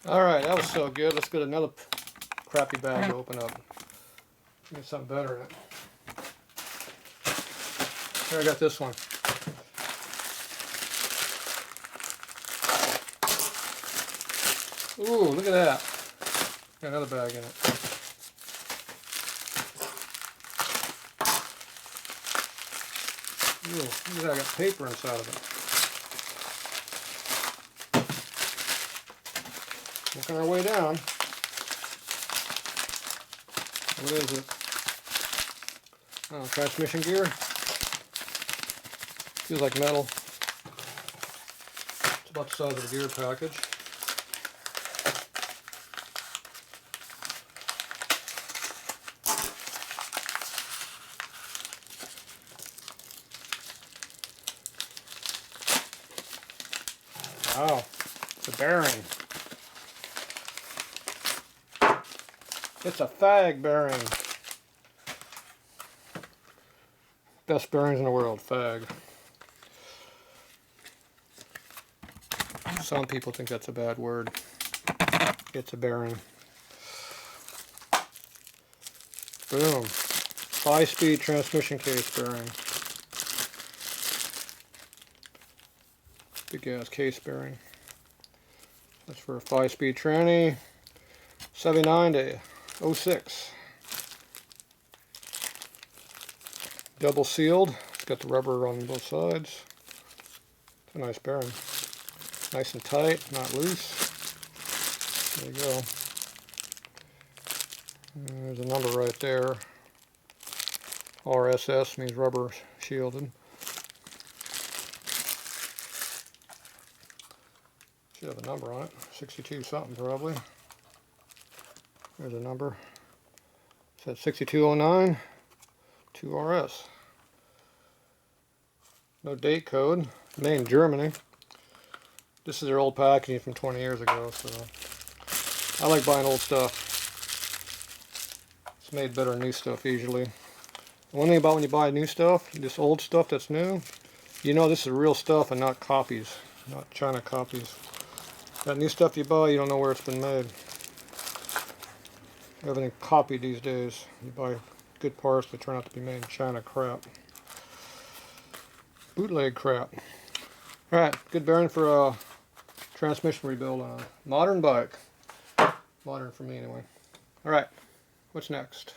Alright, that was so good. Let's get another crappy bag to open up. Get something better in it. Here, I got this one. Ooh, look at that. Got another bag in it. Ooh, look at that. I got paper inside of it. Working our way down. What is it? Oh, transmission gear. Feels like metal. It's about the size of a gear package. Wow, it's a bearing. It's a fag bearing. Best bearings in the world, fag. Some people think that's a bad word. It's a bearing. Boom. 5-speed transmission case bearing. Big ass case bearing. That's for a 5-speed tranny. 79 to 06. Double sealed. It's got the rubber on both sides. It's a nice bearing. Nice and tight, not loose. There you go. And there's a number right there. RSS means rubber shielded. Should have a number on it. 62 something probably. There's a number. It says 6209 2RS. No date code. Made in Germany. This is their old packaging from 20 years ago, so I like buying old stuff. It's made better than new stuff usually. One thing about when you buy new stuff, this old stuff that's new, you know this is real stuff and not copies, not China copies. That new stuff you buy, you don't know where it's been made. Everything copied these days. You buy good parts that turn out to be made in China crap. Bootleg crap. Alright, good bearing for a transmission rebuild on a modern bike. Modern for me anyway. Alright, what's next?